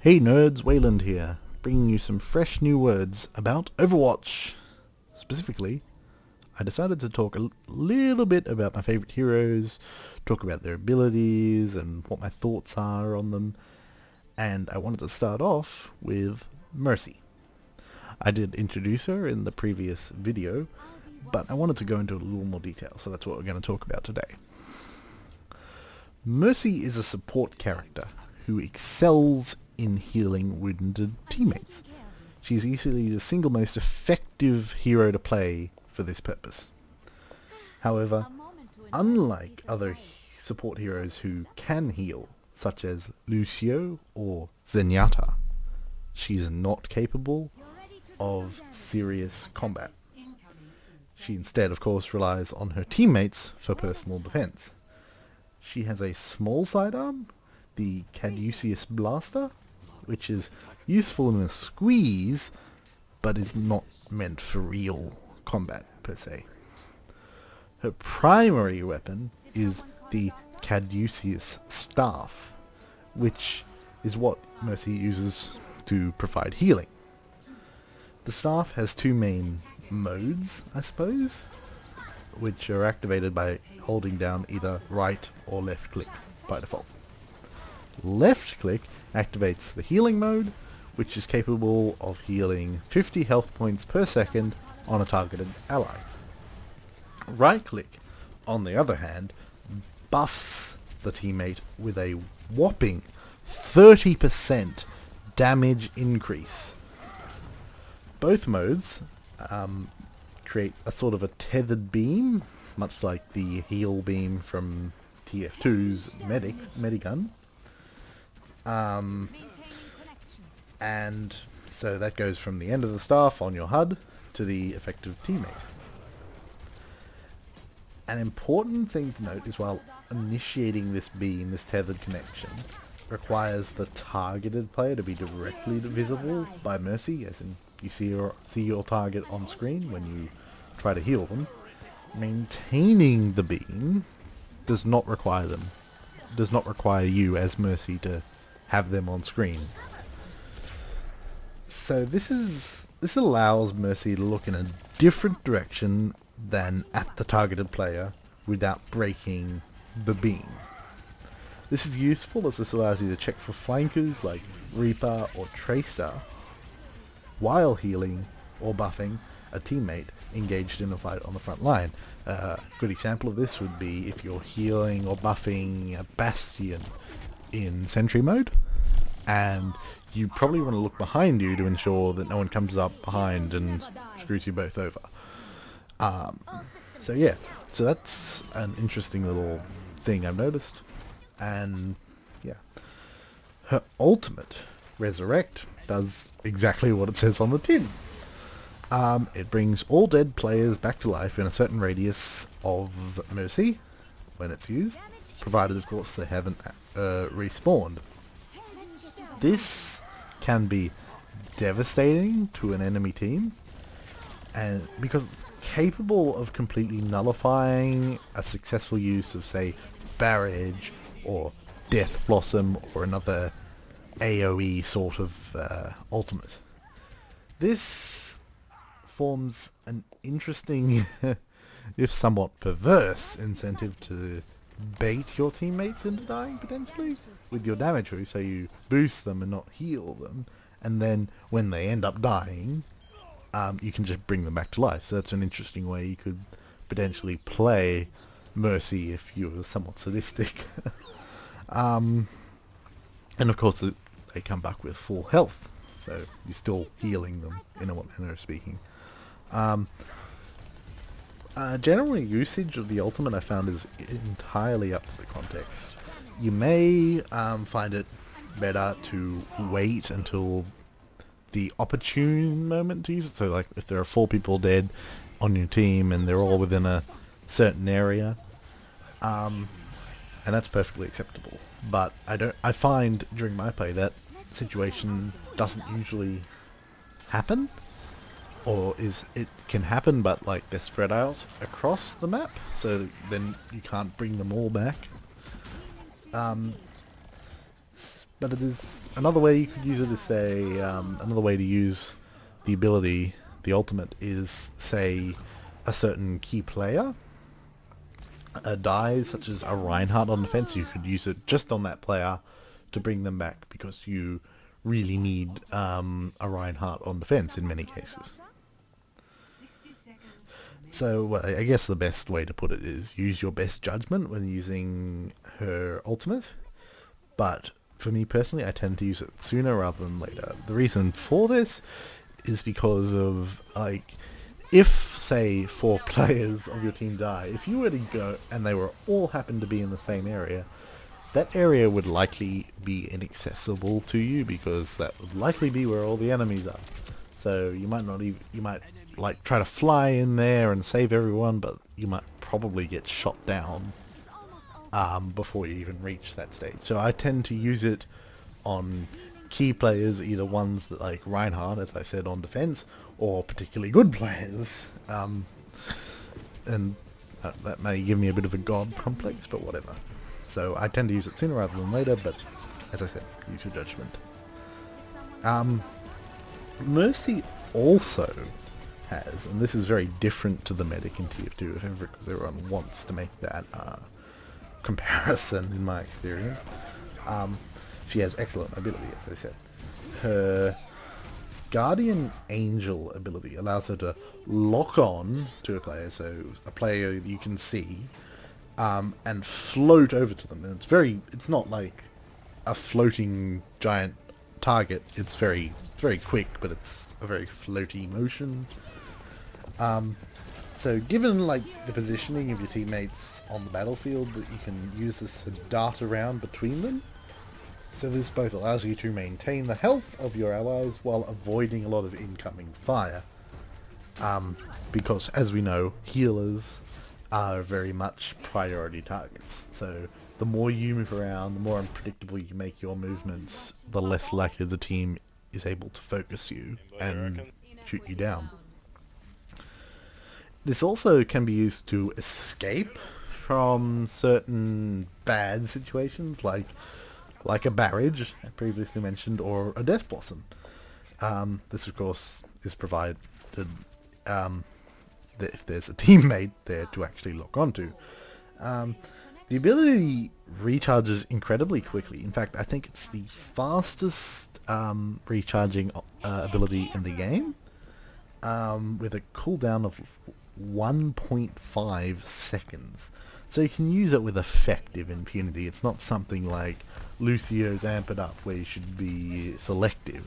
Hey nerds, Wayland here, bringing you some fresh new words about Overwatch. Specifically, I decided to talk a little bit about my favourite heroes, talk about their abilities and what my thoughts are on them, and I wanted to start off with Mercy. I did introduce her in the previous video, but I wanted to go into a little more detail, so that's what we're going to talk about today. Mercy is a support character who excels in healing wounded teammates. She is easily the single most effective hero to play for this purpose. However, unlike other support heroes who can heal, such as Lucio or Zenyatta, she is not capable of serious combat. She instead, of course, relies on her teammates for personal defense. She has a small sidearm, the Caduceus Blaster, which is useful in a squeeze, but is not meant for real combat per se. Her primary weapon is the Caduceus Staff, which is what Mercy uses to provide healing. The staff has two main modes, I suppose, which are activated by holding down either right or left click by default. Left click activates the healing mode, which is capable of healing 50 health points per second on a targeted ally. Right click, on the other hand, buffs the teammate with a whopping 30% damage increase. Both modes create a sort of a tethered beam, much like the heal beam from TF2's Medigun. And so that goes from the end of the staff on your HUD to the effective teammate. An important thing to note is while initiating this beam, this tethered connection, requires the targeted player to be directly visible by Mercy, as in you see your target on screen when you try to heal them. Maintaining the beam does not require you as Mercy to have them on screen. So this allows Mercy to look in a different direction than at the targeted player without breaking the beam. This is useful as this allows you to check for flankers like Reaper or Tracer while healing or buffing a teammate engaged in a fight on the front line. A good example of this would be if you're healing or buffing a Bastion in Sentry mode, and you probably want to look behind you to ensure that no one comes up behind and screws you both over. So that's an interesting little thing I've noticed. And yeah, her ultimate, Resurrect, does exactly what it says on the tin. It brings all dead players back to life in a certain radius of Mercy when it's used, provided of course they haven't respawned. This can be devastating to an enemy team, and because it's capable of completely nullifying a successful use of, say, Barrage or Death Blossom or another AoE sort of ultimate. This forms an interesting, if somewhat perverse, incentive to bait your teammates into dying potentially with your damage boost, so you boost them and not heal them, and then when they end up dying, you can just bring them back to life. So that's an interesting way you could potentially play Mercy if you're somewhat sadistic. And of course they come back with full health, so you're still healing them in a manner of speaking. General usage of the ultimate I found is entirely up to the context. You may find it better to wait until the opportune moment to use it. So like if there are 4 people dead on your team and they're all within a certain area, and that's perfectly acceptable. But I find during my play that situation doesn't usually happen. Or it can happen, but like they're spread out across the map, so then you can't bring them all back. But it is another way you could use it is say another way to use the ability, the ultimate, is say a certain key player dies, such as a Reinhardt on defense. You could use it just on that player to bring them back because you really need a Reinhardt on defense in many cases. So well, I guess the best way to put it is use your best judgment when using her ultimate, but for me personally I tend to use it sooner rather than later. The reason for this is because of, like, if say 4 players of your team die, if you were to go and they were all happen to be in the same area, that area would likely be inaccessible to you because that would likely be where all the enemies are. So you might not even, you might like try to fly in there and save everyone, but you might probably get shot down before you even reach that stage. So I tend to use it on key players, either ones that like Reinhardt, as I said, on defense, or particularly good players. And that may give me a bit of a god complex, but whatever. So I tend to use it sooner rather than later, but as I said, use your judgment. Mercy also has, and this is very different to the medic in tier 2, if ever, because everyone wants to make that comparison in my experience. She has excellent mobility, as I said. Her Guardian Angel ability allows her to lock on to a player, so a player you can see, and float over to them. And it's not like a floating giant target. It's very, very quick, but it's a very floaty motion. So given like the positioning of your teammates on the battlefield, that you can use this to dart around between them. So this both allows you to maintain the health of your allies while avoiding a lot of incoming fire. Because as we know, healers are very much priority targets. So the more you move around, the more unpredictable you make your movements, the less likely the team is able to focus you and shoot you down. This also can be used to escape from certain bad situations, like a barrage, previously mentioned, or a death blossom. This, of course, is provided that if there's a teammate there to actually lock onto. The ability recharges incredibly quickly. In fact, I think it's the fastest recharging ability in the game, with a cooldown of 1.5 seconds. So you can use it with effective impunity. It's not something like Lucio's Amp It Up where you should be selective.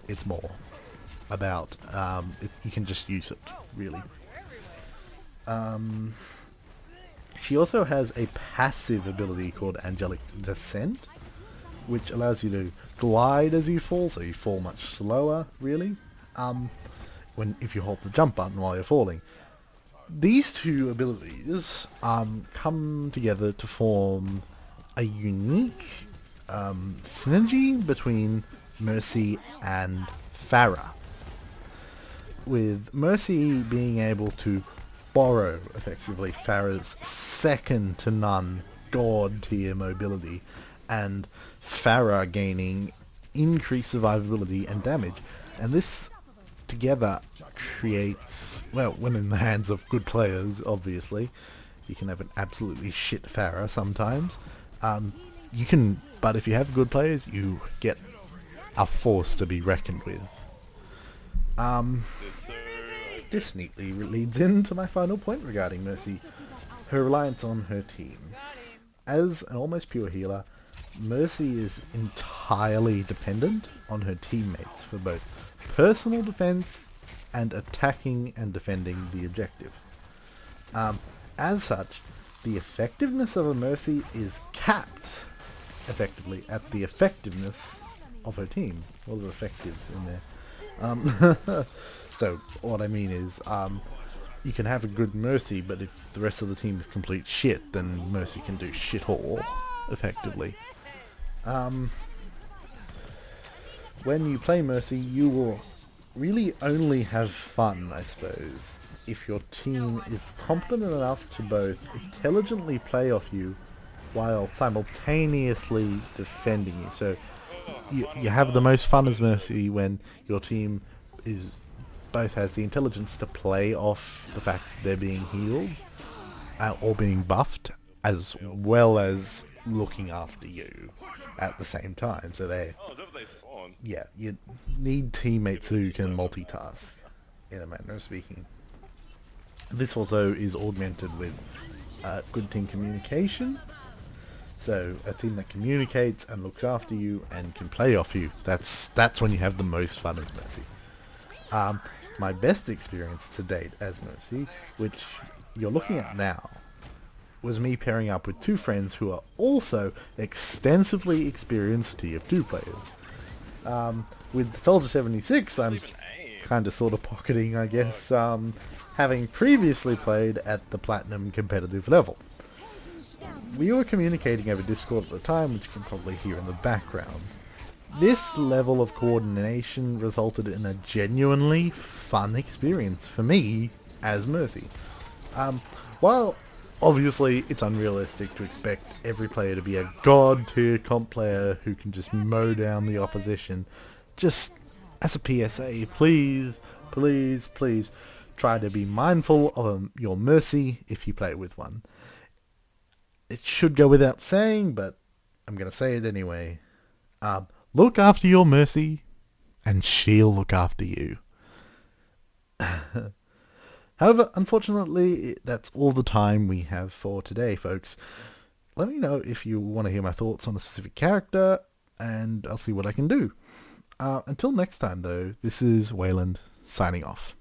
It's more about you can just use it, really. She also has a passive ability called Angelic Descent, which allows you to glide as you fall, so you fall much slower, really, if you hold the jump button while you're falling. These two abilities come together to form a unique synergy between Mercy and Pharah, with Mercy being able to borrow effectively Pharah's second to none god tier mobility, and Pharah gaining increased survivability and damage. And this together creates, well, when in the hands of good players, obviously, you can have an absolutely shit Pharah sometimes. But if you have good players, you get a force to be reckoned with. This neatly leads into my final point regarding Mercy, her reliance on her team. As an almost pure healer, Mercy is entirely dependent on her teammates for both personal defense and attacking and defending the objective. As such, the effectiveness of a Mercy is capped effectively at the effectiveness of her team. A lot of effectives in there. So what I mean is, you can have a good Mercy, but if the rest of the team is complete shit, then Mercy can do shit all, effectively. When you play Mercy, you will really only have fun, I suppose, if your team is competent enough to both intelligently play off you while simultaneously defending you. So you have the most fun as Mercy when your team is both has the intelligence to play off the fact they're being healed or being buffed, as well as looking after you at the same time. So you need teammates who can multitask, in a manner of speaking. This also is augmented with good team communication. So a team that communicates and looks after you and can play off you, that's when you have the most fun as Mercy. My best experience to date as Mercy, which you're looking at now, was me pairing up with two friends who are also extensively experienced TF2 players. With Soldier 76, I'm kind of sort of pocketing, I guess, having previously played at the Platinum competitive level. We were communicating over Discord at the time, which you can probably hear in the background. This level of coordination resulted in a genuinely fun experience for me as Mercy. While obviously it's unrealistic to expect every player to be a god tier comp player who can just mow down the opposition, just as a PSA, please try to be mindful of your Mercy if you play with one. It should go without saying, but I'm going to say it anyway. Look after your Mercy, and she'll look after you. However, unfortunately, that's all the time we have for today, folks. Let me know if you want to hear my thoughts on a specific character, and I'll see what I can do. Until next time, though, this is Wayland, signing off.